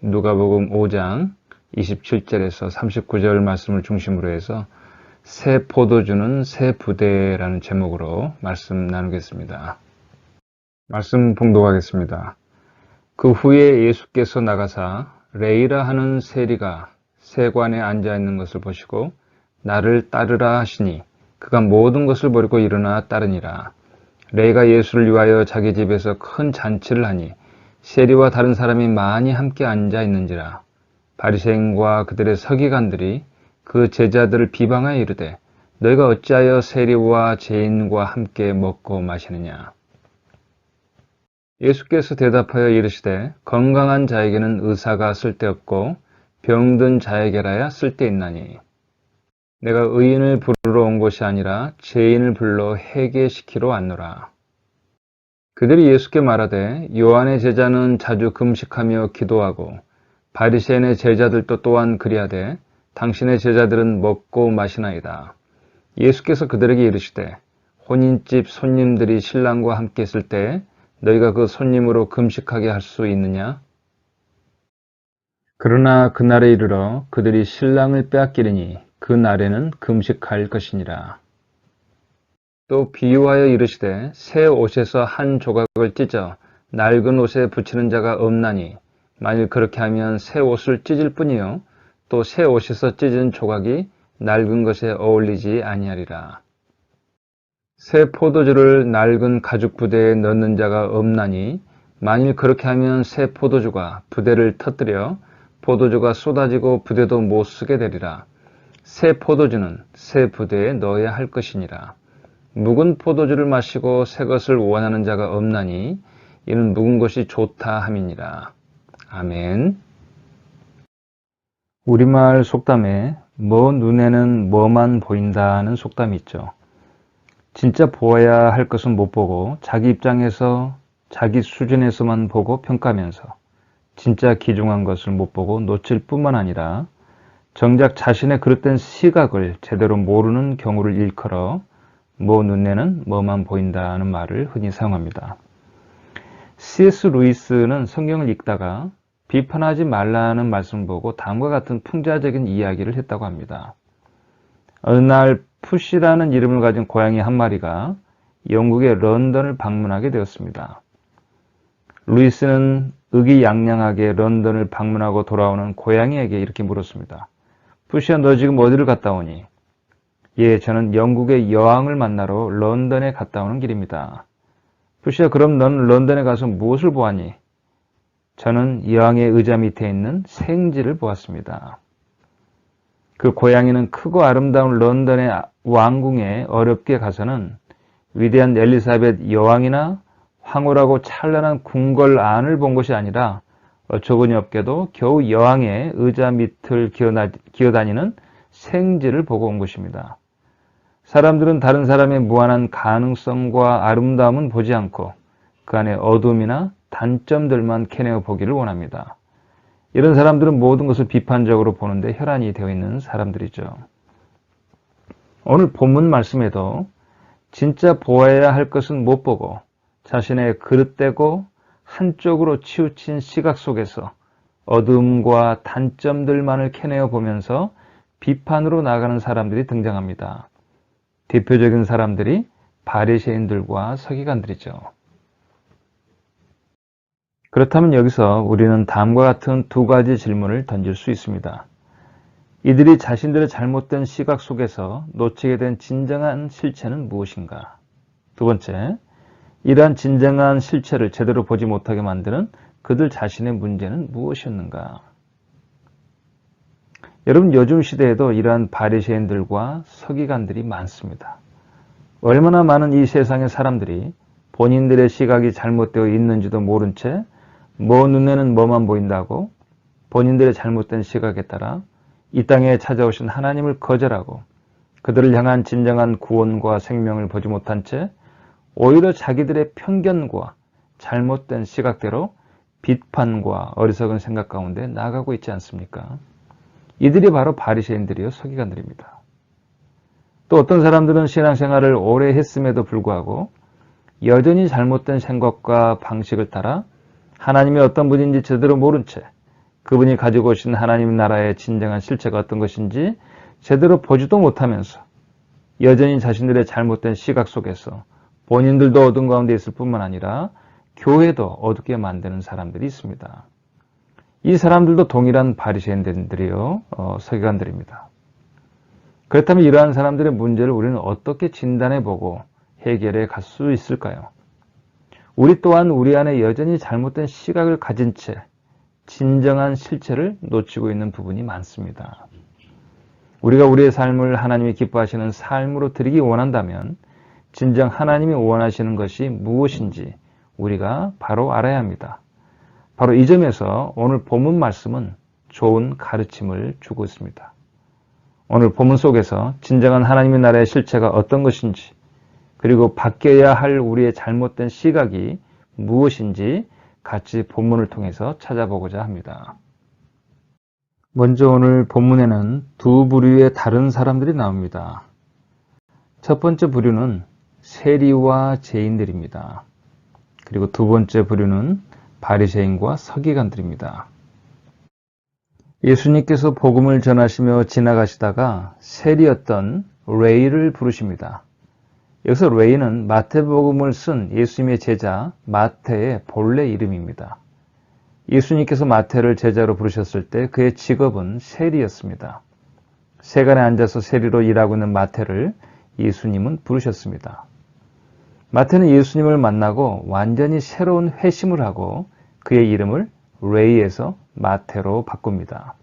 누가복음 5장 27절에서 39절 말씀을 중심으로 해서 새 포도주는 새 부대라는 제목으로 말씀 나누겠습니다. 말씀 봉독하겠습니다. 그 후에 예수께서 나가사 레이라 하는 세리가 세관에 앉아 있는 것을 보시고 나를 따르라 하시니 그가 모든 것을 버리고 일어나 따르니라. 레이가 예수를 위하여 자기 집에서 큰 잔치를 하니 세리와 다른 사람이 많이 함께 앉아 있는지라. 바리새인과 그들의 서기관들이 그 제자들을 비방하여 이르되 너희가 어찌하여 세리와 죄인과 함께 먹고 마시느냐. 예수께서 대답하여 이르시되 건강한 자에게는 의사가 쓸데없고 병든 자에게라야 쓸데있나니 내가 의인을 부르러 온 것이 아니라 죄인을 불러 회개시키러 왔노라. 그들이 예수께 말하되 요한의 제자는 자주 금식하며 기도하고 바리새인의 제자들도 또한 그리하되 당신의 제자들은 먹고 마시나이다. 예수께서 그들에게 이르시되 혼인집 손님들이 신랑과 함께 있을 때 너희가 그 손님으로 금식하게 할 수 있느냐? 그러나 그날에 이르러 그들이 신랑을 빼앗기리니 그 날에는 금식할 것이니라. 또 비유하여 이르시되 새 옷에서 한 조각을 찢어 낡은 옷에 붙이는 자가 없나니 만일 그렇게 하면 새 옷을 찢을 뿐이요 또 새 옷에서 찢은 조각이 낡은 것에 어울리지 아니하리라. 새 포도주를 낡은 가죽 부대에 넣는 자가 없나니 만일 그렇게 하면 새 포도주가 부대를 터뜨려 포도주가 쏟아지고 부대도 못 쓰게 되리라. 새 포도주는 새 부대에 넣어야 할 것이니라. 묵은 포도주를 마시고 새 것을 원하는 자가 없나니 이는 묵은 것이 좋다 함이니라. 아멘. 우리말 속담에 뭐 눈에는 뭐만 보인다는 속담이 있죠. 진짜 보아야 할 것은 못 보고 자기 입장에서 자기 수준에서만 보고 평가하면서 진짜 귀중한 것을 못 보고 놓칠 뿐만 아니라 정작 자신의 그릇된 시각을 제대로 모르는 경우를 일컬어 뭐 눈에는 뭐만 보인다는 말을 흔히 사용합니다. C.S. 루이스는 성경을 읽다가 비판하지 말라는 말씀을 보고 다음과 같은 풍자적인 이야기를 했다고 합니다. 어느 날 푸시라는 이름을 가진 고양이 한 마리가 영국의 런던을 방문하게 되었습니다. 루이스는 의기양양하게 런던을 방문하고 돌아오는 고양이에게 이렇게 물었습니다. 푸시야, 너 지금 어디를 갔다 오니? 예, 저는 영국의 여왕을 만나러 런던에 갔다 오는 길입니다. 푸시야, 그럼 넌 런던에 가서 무엇을 보았니? 저는 여왕의 의자 밑에 있는 생지를 보았습니다. 그 고양이는 크고 아름다운 런던의 왕궁에 어렵게 가서는 위대한 엘리사벳 여왕이나 황홀하고 찬란한 궁궐 안을 본 것이 아니라 어처구니 없게도 겨우 여왕의 의자 밑을 기어다니는 생지를 보고 온 것입니다. 사람들은 다른 사람의 무한한 가능성과 아름다움은 보지 않고 그 안에 어둠이나 단점들만 캐내어 보기를 원합니다. 이런 사람들은 모든 것을 비판적으로 보는데 혈안이 되어 있는 사람들이죠. 오늘 본문 말씀에도 진짜 보아야 할 것은 못 보고 자신의 그릇되고 한쪽으로 치우친 시각 속에서 어둠과 단점들만을 캐내어 보면서 비판으로 나가는 사람들이 등장합니다. 대표적인 사람들이 바리새인들과 서기관들이죠. 그렇다면 여기서 우리는 다음과 같은 두 가지 질문을 던질 수 있습니다. 이들이 자신들의 잘못된 시각 속에서 놓치게 된 진정한 실체는 무엇인가? 두 번째, 이러한 진정한 실체를 제대로 보지 못하게 만드는 그들 자신의 문제는 무엇이었는가? 여러분, 요즘 시대에도 이러한 바리새인들과 서기관들이 많습니다. 얼마나 많은 이 세상의 사람들이 본인들의 시각이 잘못되어 있는지도 모른 채 뭐 눈에는 뭐만 보인다고 본인들의 잘못된 시각에 따라 이 땅에 찾아오신 하나님을 거절하고 그들을 향한 진정한 구원과 생명을 보지 못한 채 오히려 자기들의 편견과 잘못된 시각대로 비판과 어리석은 생각 가운데 나아가고 있지 않습니까? 이들이 바로 바리새인들이요 서기관들입니다. 또 어떤 사람들은 신앙생활을 오래 했음에도 불구하고 여전히 잘못된 생각과 방식을 따라 하나님이 어떤 분인지 제대로 모른 채 그분이 가지고 오신 하나님 나라의 진정한 실체가 어떤 것인지 제대로 보지도 못하면서 여전히 자신들의 잘못된 시각 속에서 본인들도 어둠 가운데 있을 뿐만 아니라 교회도 어둡게 만드는 사람들이 있습니다. 이 사람들도 동일한 바리새인들이요, 서기관들입니다. 그렇다면 이러한 사람들의 문제를 우리는 어떻게 진단해보고 해결해 갈 수 있을까요? 우리 또한 우리 안에 여전히 잘못된 시각을 가진 채 진정한 실체를 놓치고 있는 부분이 많습니다. 우리가 우리의 삶을 하나님이 기뻐하시는 삶으로 드리기 원한다면 진정 하나님이 원하시는 것이 무엇인지 우리가 바로 알아야 합니다. 바로 이 점에서 오늘 본문 말씀은 좋은 가르침을 주고 있습니다. 오늘 본문 속에서 진정한 하나님의 나라의 실체가 어떤 것인지, 그리고 바뀌어야 할 우리의 잘못된 시각이 무엇인지 같이 본문을 통해서 찾아보고자 합니다. 먼저 오늘 본문에는 두 부류의 다른 사람들이 나옵니다. 첫 번째 부류는 세리와 죄인들입니다. 그리고 두 번째 부류는 바리새인과 서기관들입니다. 예수님께서 복음을 전하시며 지나가시다가 세리였던 레이를 부르십니다. 여기서 레이는 마태복음을 쓴 예수님의 제자 마태의 본래 이름입니다. 예수님께서 마태를 제자로 부르셨을 때 그의 직업은 세리였습니다. 세간에 앉아서 세리로 일하고 있는 마태를 예수님은 부르셨습니다. 마태는 예수님을 만나고 완전히 새로운 회심을 하고 그의 이름을 레이에서 마태로 바꿉니다.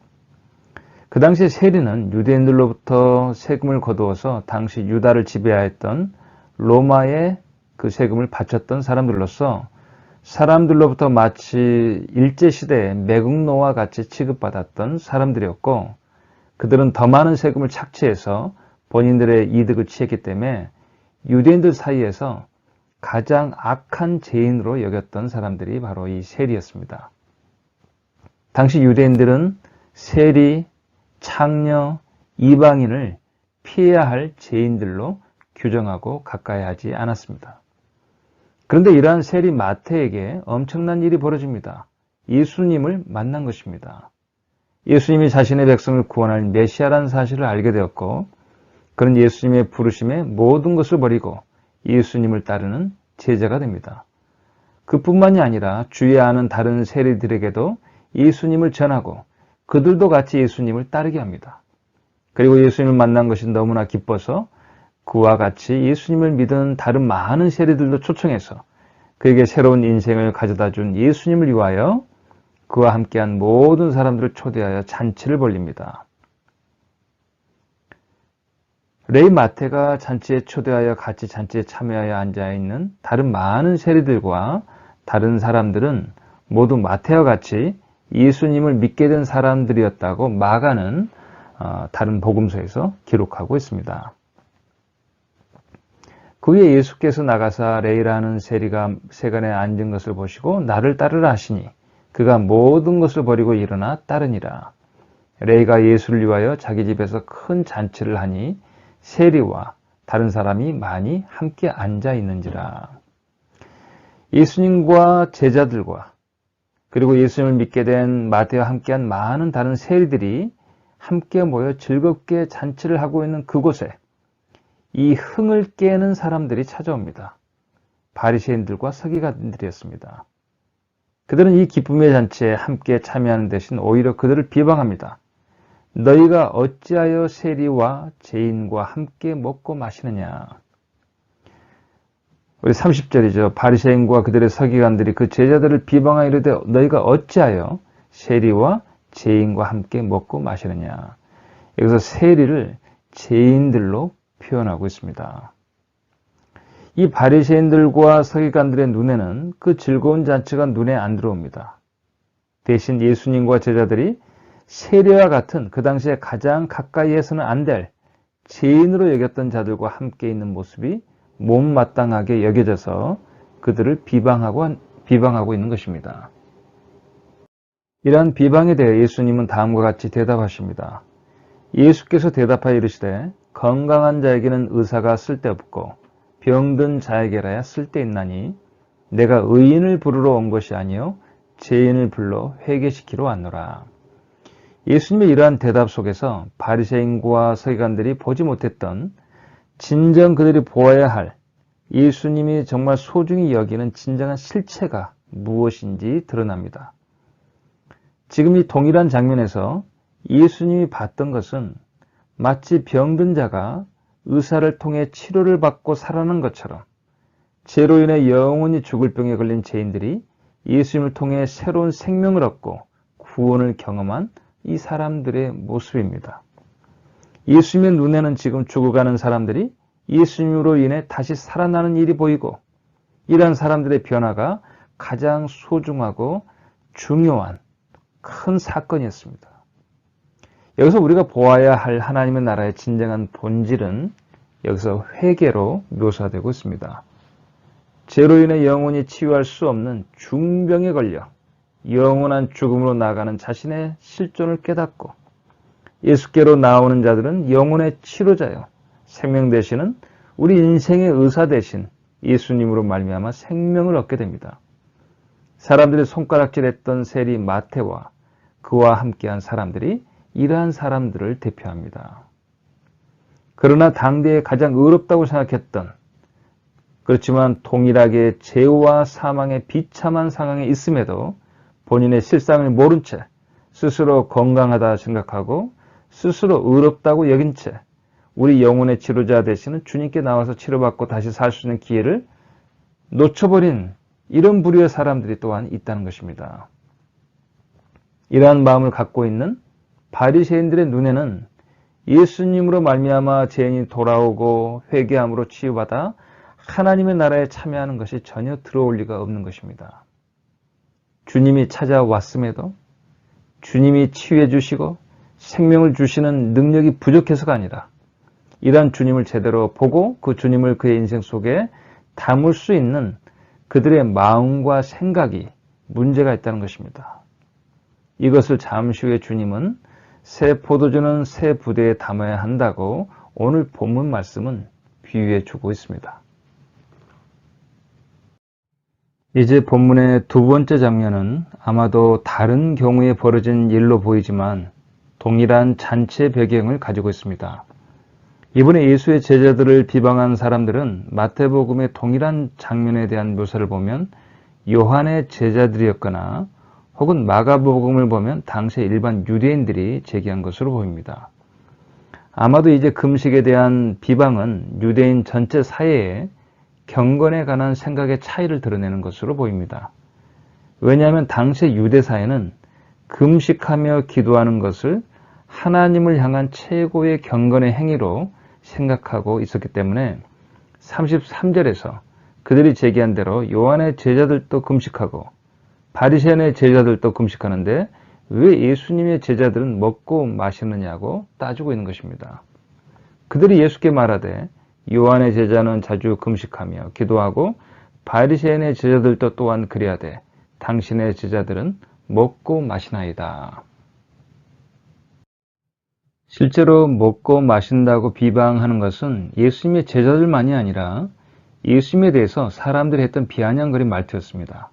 그 당시 세리는 유대인들로부터 세금을 거두어서 당시 유다를 지배하였던 로마에 그 세금을 바쳤던 사람들로서 사람들로부터 마치 일제시대의 매국노와 같이 취급받았던 사람들이었고, 그들은 더 많은 세금을 착취해서 본인들의 이득을 취했기 때문에 유대인들 사이에서 가장 악한 죄인으로 여겼던 사람들이 바로 이 세리였습니다. 당시 유대인들은 세리, 창녀, 이방인을 피해야 할 죄인들로 규정하고 가까이 하지 않았습니다. 그런데 이러한 세리 마태에게 엄청난 일이 벌어집니다. 예수님을 만난 것입니다. 예수님이 자신의 백성을 구원할 메시아라는 사실을 알게 되었고, 그는 예수님의 부르심에 모든 것을 버리고 예수님을 따르는 제자가 됩니다. 그뿐만이 아니라 주위에 아는 다른 세리들에게도 예수님을 전하고 그들도 같이 예수님을 따르게 합니다. 그리고 예수님을 만난 것이 너무나 기뻐서 그와 같이 예수님을 믿은 다른 많은 세리들도 초청해서 그에게 새로운 인생을 가져다 준 예수님을 위하여 그와 함께한 모든 사람들을 초대하여 잔치를 벌립니다. 레이 마태가 잔치에 초대하여 같이 잔치에 참여하여 앉아있는 다른 많은 세리들과 다른 사람들은 모두 마태와 같이 예수님을 믿게 된 사람들이었다고 마가는 다른 복음서에서 기록하고 있습니다. 그 후에 예수께서 나가사 레이라는 세리가 세간에 앉은 것을 보시고 나를 따르라 하시니 그가 모든 것을 버리고 일어나 따르니라. 레이가 예수를 위하여 자기 집에서 큰 잔치를 하니 세리와 다른 사람이 많이 함께 앉아 있는지라. 예수님과 제자들과 그리고 예수님을 믿게 된 마태와 함께한 많은 다른 세리들이 함께 모여 즐겁게 잔치를 하고 있는 그곳에 이 흥을 깨는 사람들이 찾아옵니다. 바리새인들과 서기관들이었습니다. 그들은 이 기쁨의 잔치에 함께 참여하는 대신 오히려 그들을 비방합니다. 너희가 어찌하여 세리와 죄인과 함께 먹고 마시느냐. 우리 30절이죠. 바리새인과 그들의 서기관들이 그 제자들을 비방하여 이르되 너희가 어찌하여 세리와 죄인과 함께 먹고 마시느냐. 여기서 세리를 죄인들로 표현하고 있습니다. 이 바리새인들과 서기관들의 눈에는 그 즐거운 잔치가 눈에 안 들어옵니다. 대신 예수님과 제자들이 세리와 같은 그 당시에 가장 가까이에서는 안 될 죄인으로 여겼던 자들과 함께 있는 모습이 못마땅하게 여겨져서 그들을 비방하고 있는 것입니다. 이러한 비방에 대해 예수님은 다음과 같이 대답하십니다. 예수께서 대답하여 이르시되 건강한 자에게는 의사가 쓸데없고 병든 자에게라야 쓸데있나니 내가 의인을 부르러 온 것이 아니요 죄인을 불러 회개시키러 왔노라. 예수님의 이러한 대답 속에서 바리새인과 서기관들이 보지 못했던 진정 그들이 보아야 할 예수님이 정말 소중히 여기는 진정한 실체가 무엇인지 드러납니다. 지금 이 동일한 장면에서 예수님이 봤던 것은 마치 병든 자가 의사를 통해 치료를 받고 살아난 것처럼 죄로 인해 영원히 죽을 병에 걸린 죄인들이 예수님을 통해 새로운 생명을 얻고 구원을 경험한 이 사람들의 모습입니다. 예수님의 눈에는 지금 죽어가는 사람들이 예수님으로 인해 다시 살아나는 일이 보이고 이러한 사람들의 변화가 가장 소중하고 중요한 큰 사건이었습니다. 여기서 우리가 보아야 할 하나님의 나라의 진정한 본질은 여기서 회개로 묘사되고 있습니다. 죄로 인해 영원히 치유할 수 없는 중병에 걸려 영원한 죽음으로 나아가는 자신의 실존을 깨닫고 예수께로 나오는 자들은 영혼의 치료자요 생명 되시는 우리 인생의 의사 되신 예수님으로 말미암아 생명을 얻게 됩니다. 사람들이 손가락질했던 세리 마태와 그와 함께한 사람들이 이러한 사람들을 대표합니다. 그러나 당대에 가장 의롭다고 생각했던 그렇지만 동일하게 죄와 사망의 비참한 상황에 있음에도 본인의 실상을 모른 채 스스로 건강하다 생각하고 스스로 의롭다고 여긴 채 우리 영혼의 치료자 되시는 주님께 나와서 치료받고 다시 살 수 있는 기회를 놓쳐버린 이런 부류의 사람들이 또한 있다는 것입니다. 이러한 마음을 갖고 있는 바리새인들의 눈에는 예수님으로 말미암아 죄인이 돌아오고 회개함으로 치유받아 하나님의 나라에 참여하는 것이 전혀 들어올 리가 없는 것입니다. 주님이 찾아왔음에도 주님이 치유해 주시고 생명을 주시는 능력이 부족해서가 아니라 이러한 주님을 제대로 보고 그 주님을 그의 인생 속에 담을 수 있는 그들의 마음과 생각이 문제가 있다는 것입니다. 이것을 잠시 후에 주님은 새 포도주는 새 부대에 담아야 한다고 오늘 본문 말씀은 비유해 주고 있습니다. 이제 본문의 두 번째 장면은 아마도 다른 경우에 벌어진 일로 보이지만 동일한 잔치의 배경을 가지고 있습니다. 이번에 예수의 제자들을 비방한 사람들은 마태복음의 동일한 장면에 대한 묘사를 보면 요한의 제자들이었거나 혹은 마가복음을 보면 당시 일반 유대인들이 제기한 것으로 보입니다. 아마도 이제 금식에 대한 비방은 유대인 전체 사회에 경건에 관한 생각의 차이를 드러내는 것으로 보입니다. 왜냐하면 당시 유대 사회는 금식하며 기도하는 것을 하나님을 향한 최고의 경건의 행위로 생각하고 있었기 때문에 33절에서 그들이 제기한 대로 요한의 제자들도 금식하고 바리새인의 제자들도 금식하는데 왜 예수님의 제자들은 먹고 마시느냐고 따지고 있는 것입니다. 그들이 예수께 말하되 요한의 제자는 자주 금식하며 기도하고 바리새인의 제자들도 또한 그리하되 당신의 제자들은 먹고 마시나이다. 실제로 먹고 마신다고 비방하는 것은 예수님의 제자들만이 아니라 예수님에 대해서 사람들이 했던 비아냥거린 말투였습니다.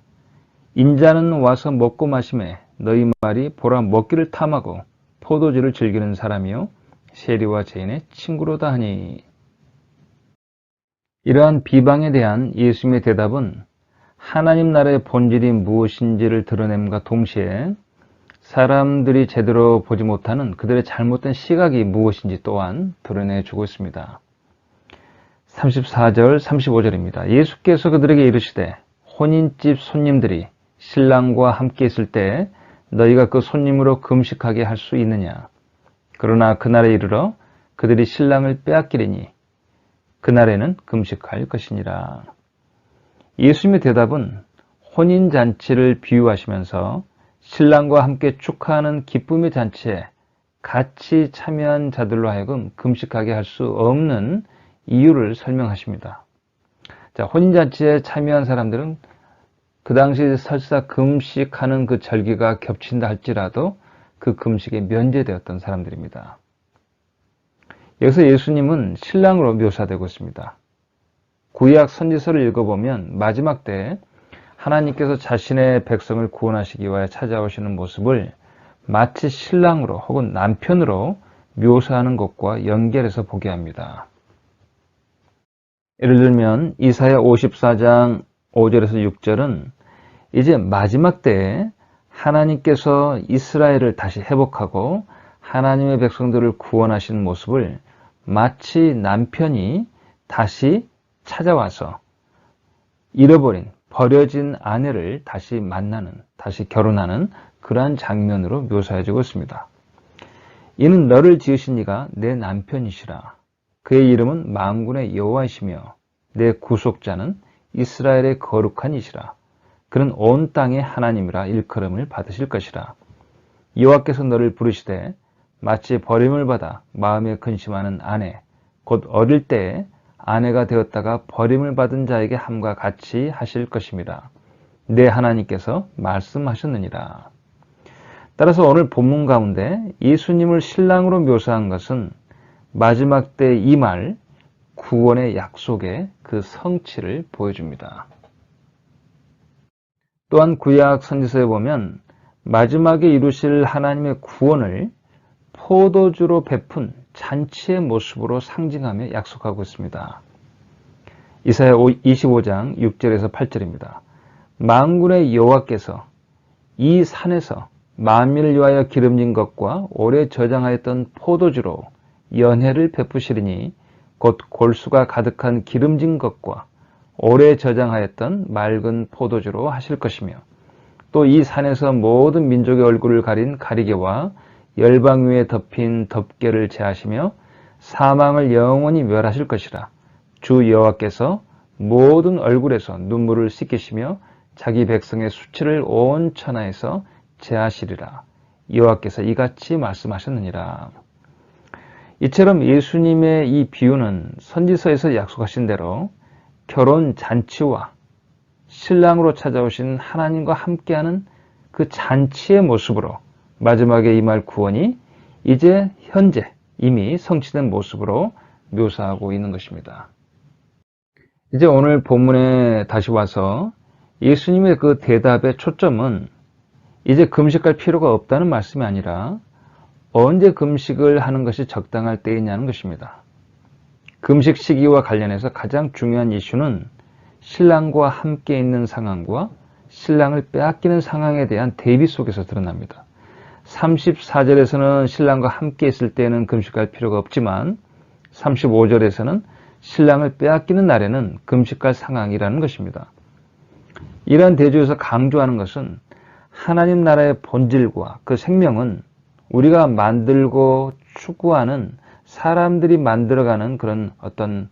인자는 와서 먹고 마시매 너희 말이 보라 먹기를 탐하고 포도주를 즐기는 사람이요 세리와 죄인의 친구로다 하니. 이러한 비방에 대한 예수님의 대답은 하나님 나라의 본질이 무엇인지를 드러냄과 동시에 사람들이 제대로 보지 못하는 그들의 잘못된 시각이 무엇인지 또한 드러내주고 있습니다. 34절, 35절입니다. 예수께서 그들에게 이르시되 혼인집 손님들이 신랑과 함께 있을 때 너희가 그 손님으로 금식하게 할 수 있느냐? 그러나 그날에 이르러 그들이 신랑을 빼앗기리니 그날에는 금식할 것이니라. 예수님의 대답은 혼인잔치를 비유하시면서 신랑과 함께 축하하는 기쁨의 잔치에 같이 참여한 자들로 하여금 금식하게 할 수 없는 이유를 설명하십니다. 자, 혼인잔치에 참여한 사람들은 그 당시 설사 금식하는 그 절기가 겹친다 할지라도 그 금식에 면제되었던 사람들입니다. 여기서 예수님은 신랑으로 묘사되고 있습니다. 구약 선지서를 읽어보면 마지막 때에 하나님께서 자신의 백성을 구원하시기 위하여 찾아오시는 모습을 마치 신랑으로 혹은 남편으로 묘사하는 것과 연결해서 보게 합니다. 예를 들면 이사야 54장 5절에서 6절은 이제 마지막 때에 하나님께서 이스라엘을 다시 회복하고 하나님의 백성들을 구원하시는 모습을 마치 남편이 다시 찾아와서 잃어버린 버려진 아내를 다시 만나는, 다시 결혼하는 그러한 장면으로 묘사해주고 있습니다. 이는 너를 지으신 이가 내 남편이시라. 그의 이름은 만군의 여호와이시며 내 구속자는 이스라엘의 거룩한 이시라. 그는 온 땅의 하나님이라 일컬음을 받으실 것이라. 여호와께서 너를 부르시되 마치 버림을 받아 마음에 근심하는 아내, 곧 어릴 때에 아내가 되었다가 버림을 받은 자에게 함과 같이 하실 것임이라. 내 하나님께서 말씀하셨느니라. 따라서 오늘 본문 가운데 예수님을 신랑으로 묘사한 것은 마지막 때 이 말, 구원의 약속의 그 성취를 보여줍니다. 또한 구약 선지서에 보면 마지막에 이루실 하나님의 구원을 포도주로 베푼 잔치의 모습으로 상징하며 약속하고 있습니다. 이사야 25장 6절에서 8절입니다. 만군의 여호와께서 이 산에서 만민을 위하여 기름진 것과 오래 저장하였던 포도주로 연회를 베푸시리니 곧 골수가 가득한 기름진 것과 오래 저장하였던 맑은 포도주로 하실 것이며 또 이 산에서 모든 민족의 얼굴을 가린 가리개와 열방 위에 덮인 덮개를 제하시며 사망을 영원히 멸하실 것이라. 주 여호와께서 모든 얼굴에서 눈물을 씻기시며 자기 백성의 수치를 온 천하에서 제하시리라. 여호와께서 이같이 말씀하셨느니라. 이처럼 예수님의 이 비유는 선지서에서 약속하신 대로 결혼 잔치와 신랑으로 찾아오신 하나님과 함께하는 그 잔치의 모습으로 마지막에 임할 구원이 이제 현재 이미 성취된 모습으로 묘사하고 있는 것입니다. 이제 오늘 본문에 다시 와서 예수님의 그 대답의 초점은 이제 금식할 필요가 없다는 말씀이 아니라 언제 금식을 하는 것이 적당할 때이냐는 것입니다. 금식 시기와 관련해서 가장 중요한 이슈는 신랑과 함께 있는 상황과 신랑을 빼앗기는 상황에 대한 대비 속에서 드러납니다. 34절에서는 신랑과 함께 있을 때는 금식할 필요가 없지만 35절에서는 신랑을 빼앗기는 날에는 금식할 상황이라는 것입니다. 이러한 대조에서 강조하는 것은 하나님 나라의 본질과 그 생명은 우리가 만들고 추구하는 사람들이 만들어가는 그런 어떤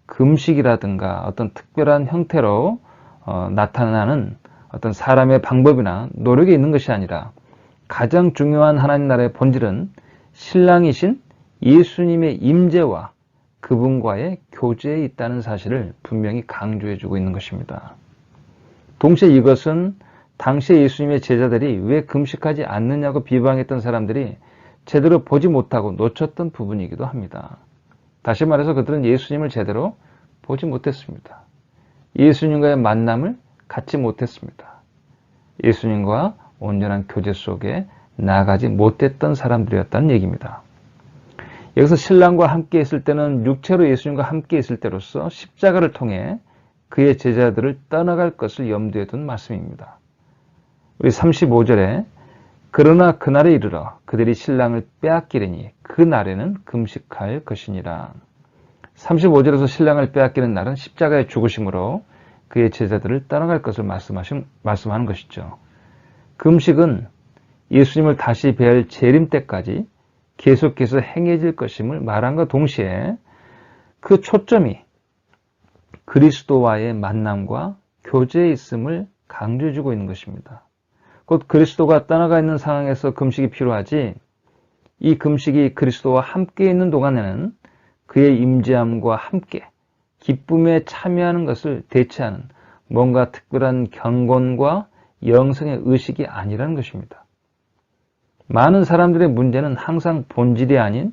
금식이라든가 어떤 특별한 형태로 나타나는 어떤 사람의 방법이나 노력이 있는 것이 아니라 가장 중요한 하나님 나라의 본질은 신랑이신 예수님의 임재와 그분과의 교제에 있다는 사실을 분명히 강조해주고 있는 것입니다. 동시에 이것은 당시에 예수님의 제자들이 왜 금식하지 않느냐고 비방했던 사람들이 제대로 보지 못하고 놓쳤던 부분이기도 합니다. 다시 말해서 그들은 예수님을 제대로 보지 못했습니다. 예수님과의 만남을 갖지 못했습니다. 예수님과 온전한 교제 속에 나아가지 못했던 사람들이었다는 얘기입니다. 여기서 신랑과 함께 있을 때는 육체로 예수님과 함께 있을 때로서 십자가를 통해 그의 제자들을 떠나갈 것을 염두에 둔 말씀입니다. 우리 35절에 그러나 그날에 이르러 그들이 신랑을 빼앗기리니 그 날에는 금식할 것이니라. 35절에서 신랑을 빼앗기는 날은 십자가의 죽으심으로 그의 제자들을 떠나갈 것을 말씀하는 것이죠. 금식은 예수님을 다시 뵐 재림 때까지 계속해서 행해질 것임을 말함과 동시에 그 초점이 그리스도와의 만남과 교제에 있음을 강조해주고 있는 것입니다. 곧 그리스도가 떠나가 있는 상황에서 금식이 필요하지 이 금식이 그리스도와 함께 있는 동안에는 그의 임재함과 함께 기쁨에 참여하는 것을 대체하는 뭔가 특별한 경건과 영성의 의식이 아니라는 것입니다. 많은 사람들의 문제는 항상 본질이 아닌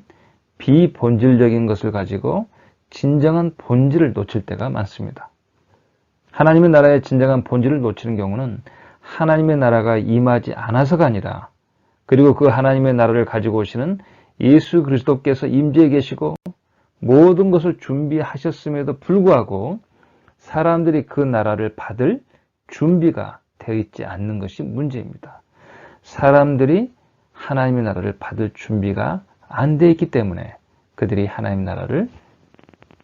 비본질적인 것을 가지고 진정한 본질을 놓칠 때가 많습니다. 하나님의 나라의 진정한 본질을 놓치는 경우는 하나님의 나라가 임하지 않아서가 아니라 그리고 그 하나님의 나라를 가지고 오시는 예수 그리스도께서 임재해 계시고 모든 것을 준비하셨음에도 불구하고 사람들이 그 나라를 받을 준비가 되어 있지 않는 것이 문제입니다. 사람들이 하나님의 나라를 받을 준비가 안 되어 있기 때문에 그들이 하나님의 나라를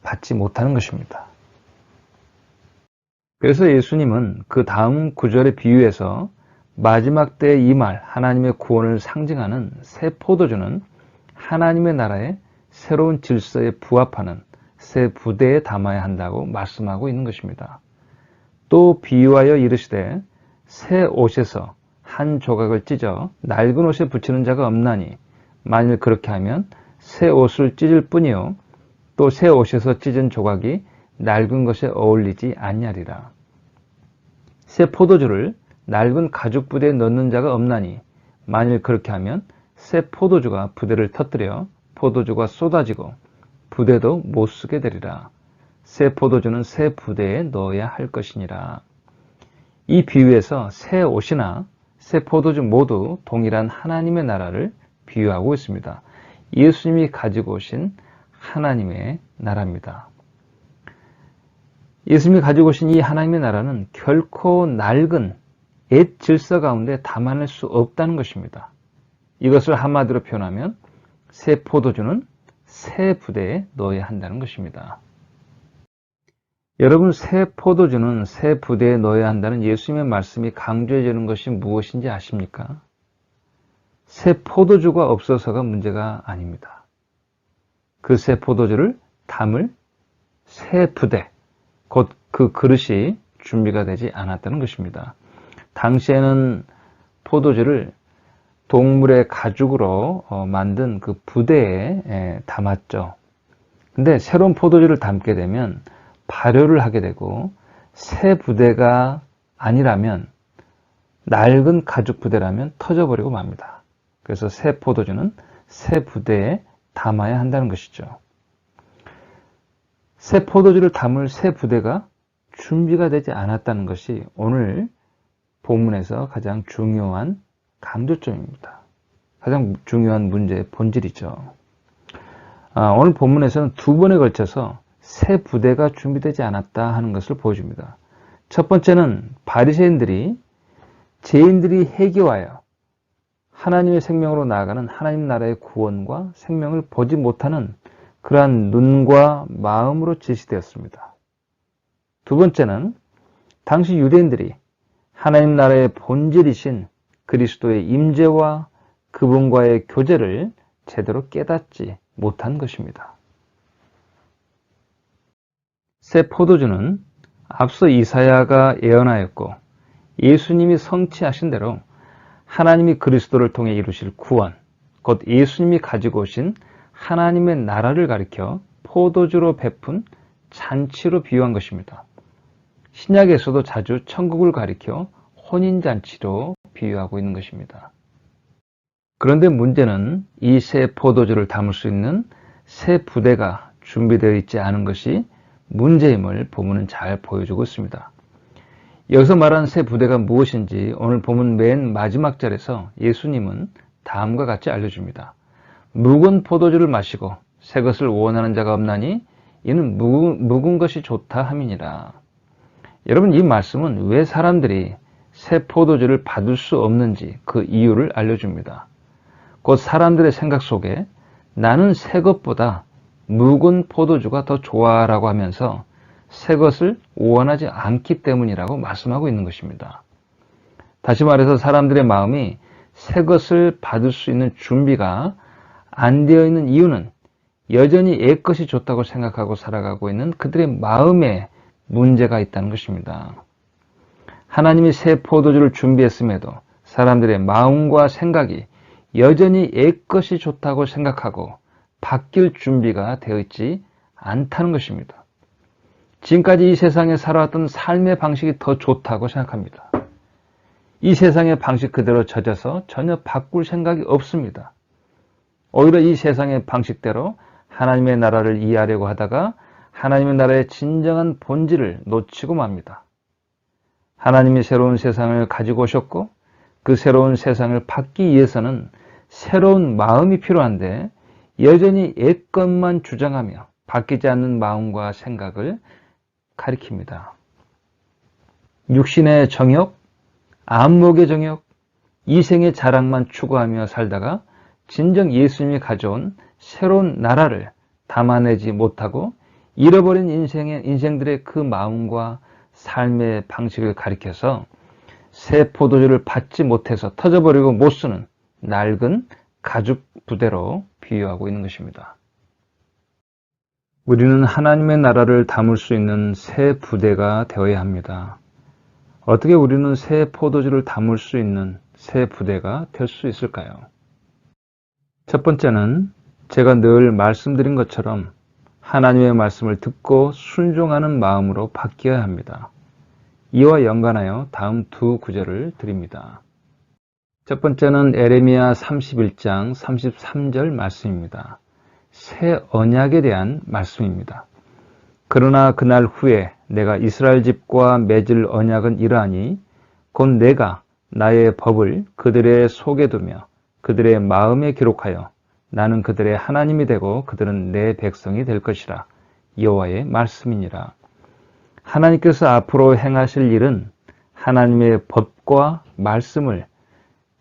받지 못하는 것입니다. 그래서 예수님은 그 다음 구절의 비유에서 마지막 때에 임할 하나님의 구원을 상징하는 새 포도주는 하나님의 나라의 새로운 질서에 부합하는 새 부대에 담아야 한다고 말씀하고 있는 것입니다. 또 비유하여 이르시되 새 옷에서 한 조각을 찢어 낡은 옷에 붙이는 자가 없나니 만일 그렇게 하면 새 옷을 찢을 뿐이요 또 새 옷에서 찢은 조각이 낡은 것에 어울리지 아니하리라. 새 포도주를 낡은 가죽 부대에 넣는 자가 없나니 만일 그렇게 하면 새 포도주가 부대를 터뜨려 포도주가 쏟아지고 부대도 못 쓰게 되리라. 새 포도주는 새 부대에 넣어야 할 것이니라. 이 비유에서 새 옷이나 새 포도주 모두 동일한 하나님의 나라를 비유하고 있습니다. 예수님이 가지고 오신 하나님의 나라입니다. 예수님이 가지고 오신 이 하나님의 나라는 결코 낡은 옛 질서 가운데 담아낼 수 없다는 것입니다. 이것을 한마디로 표현하면 새 포도주는 새 부대에 넣어야 한다는 것입니다. 여러분, 새 포도주는 새 부대에 넣어야 한다는 예수님의 말씀이 강조해 주는 것이 무엇인지 아십니까? 새 포도주가 없어서가 문제가 아닙니다. 그 새 포도주를 담을 새 부대, 곧 그 그릇이 준비가 되지 않았다는 것입니다. 당시에는 포도주를 동물의 가죽으로 만든 그 부대에 담았죠. 근데 새로운 포도주를 담게 되면 발효를 하게 되고 새 부대가 아니라면 낡은 가죽 부대라면 터져버리고 맙니다. 그래서 새 포도주는 새 부대에 담아야 한다는 것이죠. 새 포도주를 담을 새 부대가 준비가 되지 않았다는 것이 오늘 본문에서 가장 중요한 강조점입니다. 가장 중요한 문제의 본질이죠. 오늘 본문에서는 두 번에 걸쳐서 새 부대가 준비되지 않았다 하는 것을 보여줍니다. 첫 번째는 바리새인들이 죄인들이 회개하여 하나님의 생명으로 나아가는 하나님 나라의 구원과 생명을 보지 못하는 그러한 눈과 마음으로 제시되었습니다. 두 번째는 당시 유대인들이 하나님 나라의 본질이신 그리스도의 임재와 그분과의 교제를 제대로 깨닫지 못한 것입니다. 새 포도주는 앞서 이사야가 예언하였고 예수님이 성취하신 대로 하나님이 그리스도를 통해 이루실 구원, 곧 예수님이 가지고 오신 하나님의 나라를 가리켜 포도주로 베푼 잔치로 비유한 것입니다. 신약에서도 자주 천국을 가리켜 혼인잔치로 비유하고 있는 것입니다. 그런데 문제는 이 새 포도주를 담을 수 있는 새 부대가 준비되어 있지 않은 것이 문제임을 본문은 잘 보여주고 있습니다. 여기서 말하는 새 부대가 무엇인지 오늘 본문 맨 마지막 절에서 예수님은 다음과 같이 알려줍니다. 묵은 포도주를 마시고 새 것을 원하는 자가 없나니 이는 묵은 것이 좋다 함이니라. 여러분, 이 말씀은 왜 사람들이 새 포도주를 받을 수 없는지 그 이유를 알려줍니다. 곧 사람들의 생각 속에 나는 새 것보다 묵은 포도주가 더 좋아라고 하면서 새 것을 원하지 않기 때문이라고 말씀하고 있는 것입니다. 다시 말해서 사람들의 마음이 새 것을 받을 수 있는 준비가 안 되어 있는 이유는 여전히 옛 것이 좋다고 생각하고 살아가고 있는 그들의 마음에 문제가 있다는 것입니다. 하나님이 새 포도주를 준비했음에도 사람들의 마음과 생각이 여전히 옛 것이 좋다고 생각하고 바뀔 준비가 되어 있지 않다는 것입니다. 지금까지 이 세상에 살아왔던 삶의 방식이 더 좋다고 생각합니다. 이 세상의 방식 그대로 젖어서 전혀 바꿀 생각이 없습니다. 오히려 이 세상의 방식대로 하나님의 나라를 이해하려고 하다가 하나님의 나라의 진정한 본질을 놓치고 맙니다. 하나님이 새로운 세상을 가지고 오셨고 그 새로운 세상을 받기 위해서는 새로운 마음이 필요한데 여전히 옛것만 주장하며 바뀌지 않는 마음과 생각을 가리킵니다. 육신의 정욕, 안목의 정욕, 이생의 자랑만 추구하며 살다가 진정 예수님이 가져온 새로운 나라를 담아내지 못하고 잃어버린 인생들의 그 마음과 삶의 방식을 가리켜서 새 포도주를 받지 못해서 터져버리고 못 쓰는 낡은 가죽 부대로 비유하고 있는 것입니다. 우리는 하나님의 나라를 담을 수 있는 새 부대가 되어야 합니다. 어떻게 우리는 새 포도주를 담을 수 있는 새 부대가 될 수 있을까요? 첫 번째는 제가 늘 말씀드린 것처럼 하나님의 말씀을 듣고 순종하는 마음으로 바뀌어야 합니다. 이와 연관하여 다음 두 구절을 드립니다. 첫 번째는 에레미야 31장 33절 말씀입니다. 새 언약에 대한 말씀입니다. 그러나 그날 후에 내가 이스라엘 집과 맺을 언약은 이러하니 곧 내가 나의 법을 그들의 속에 두며 그들의 마음에 기록하여 나는 그들의 하나님이 되고 그들은 내 백성이 될 것이라. 여호와의 말씀이니라. 하나님께서 앞으로 행하실 일은 하나님의 법과 말씀을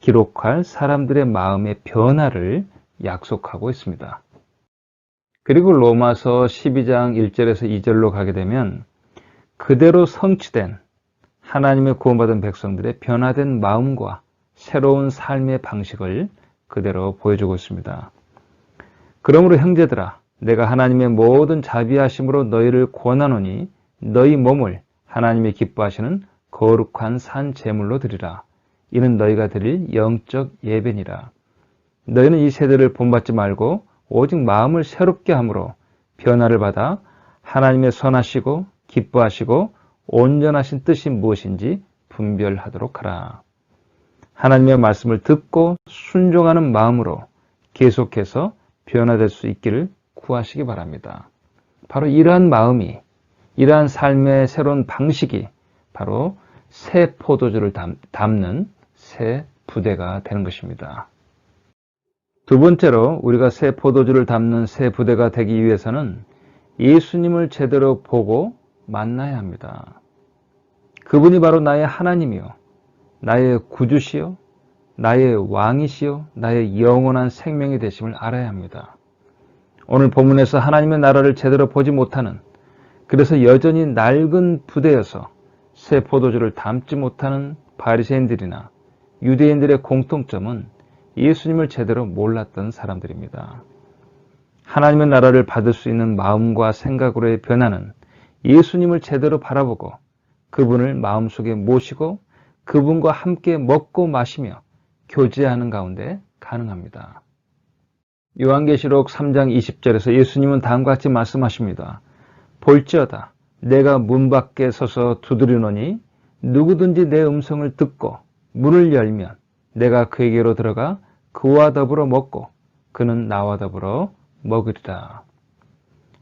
기록할 사람들의 마음의 변화를 약속하고 있습니다. 그리고 로마서 12장 1절에서 2절로 가게 되면 그대로 성취된 하나님의 구원받은 백성들의 변화된 마음과 새로운 삶의 방식을 그대로 보여주고 있습니다. 그러므로 형제들아, 내가 하나님의 모든 자비하심으로 너희를 권하노니 너희 몸을 하나님의 기뻐하시는 거룩한 산 제물로 드리라. 이는 너희가 드릴 영적 예배니라. 너희는 이 세대를 본받지 말고 오직 마음을 새롭게 함으로 변화를 받아 하나님의 선하시고 기뻐하시고 온전하신 뜻이 무엇인지 분별하도록 하라. 하나님의 말씀을 듣고 순종하는 마음으로 계속해서 변화될 수 있기를 구하시기 바랍니다. 바로 이러한 마음이, 이러한 삶의 새로운 방식이 바로 새 포도주를 담는 새 부대가 되는 것입니다. 두 번째로 우리가 새 포도주를 담는 새 부대가 되기 위해서는 예수님을 제대로 보고 만나야 합니다. 그분이 바로 나의 하나님이요, 나의 구주시요, 나의 왕이시요, 나의 영원한 생명이 되심을 알아야 합니다. 오늘 본문에서 하나님의 나라를 제대로 보지 못하는, 그래서 여전히 낡은 부대여서 새 포도주를 담지 못하는 바리새인들이나 유대인들의 공통점은 예수님을 제대로 몰랐던 사람들입니다. 하나님의 나라를 받을 수 있는 마음과 생각으로의 변화는 예수님을 제대로 바라보고 그분을 마음속에 모시고 그분과 함께 먹고 마시며 교제하는 가운데 가능합니다. 요한계시록 3장 20절에서 예수님은 다음과 같이 말씀하십니다. 볼지어다 내가 문 밖에 서서 두드리노니 누구든지 내 음성을 듣고 문을 열면 내가 그에게로 들어가 그와 더불어 먹고 그는 나와 더불어 먹으리라.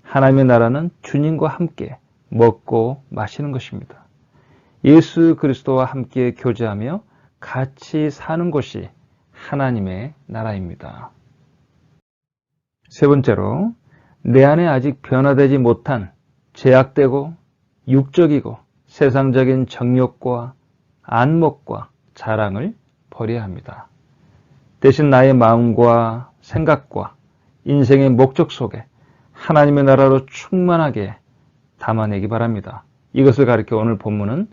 하나님의 나라는 주님과 함께 먹고 마시는 것입니다. 예수 그리스도와 함께 교제하며 같이 사는 곳이 하나님의 나라입니다. 세 번째로 내 안에 아직 변화되지 못한 제약되고 육적이고 세상적인 정욕과 안목과 자랑을 버려야 합니다. 대신 나의 마음과 생각과 인생의 목적 속에 하나님의 나라로 충만하게 담아내기 바랍니다. 이것을 가리켜 오늘 본문은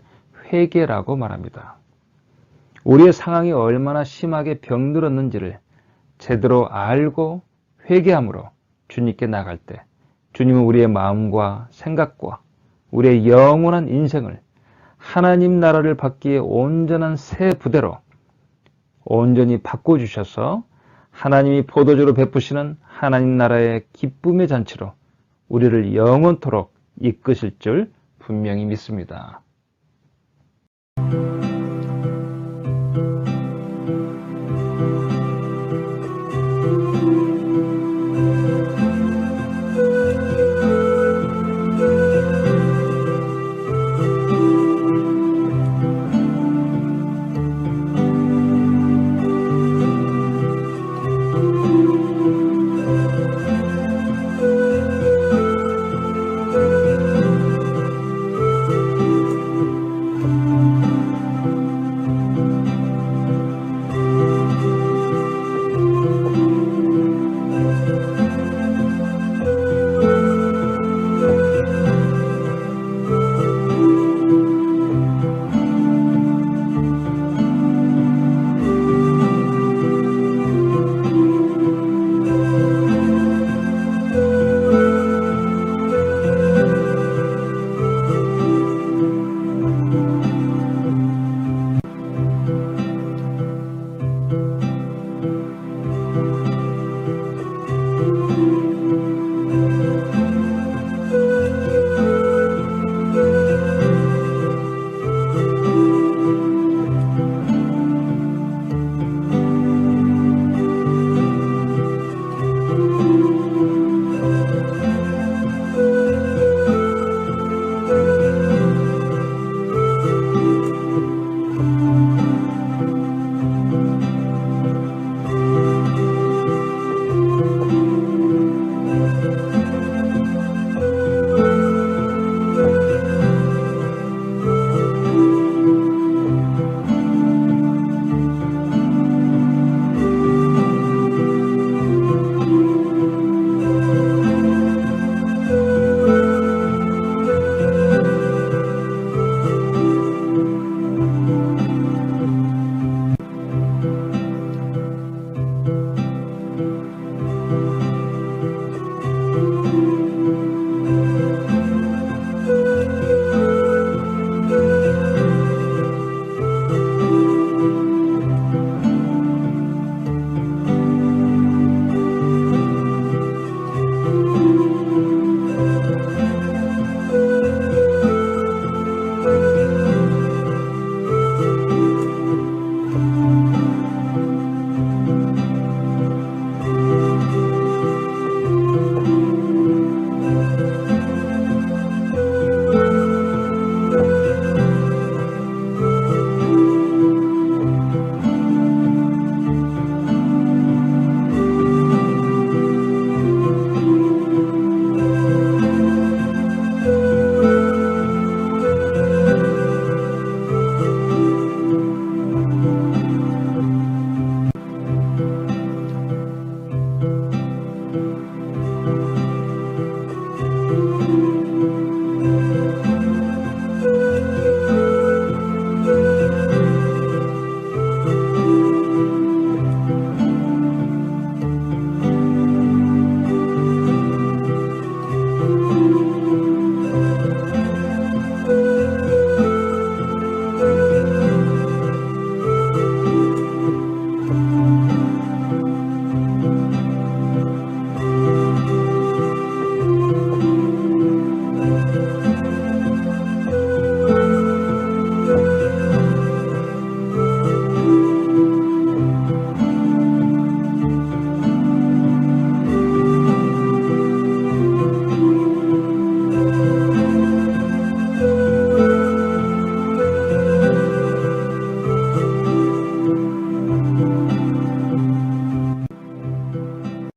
회개라고 말합니다. 우리의 상황이 얼마나 심하게 병들었는지를 제대로 알고 회개함으로 주님께 나갈 때 주님은 우리의 마음과 생각과 우리의 영원한 인생을 하나님 나라를 받기에 온전한 새 부대로 온전히 바꿔주셔서 하나님이 포도주로 베푸시는 하나님 나라의 기쁨의 잔치로 우리를 영원토록 이끄실 줄 분명히 믿습니다.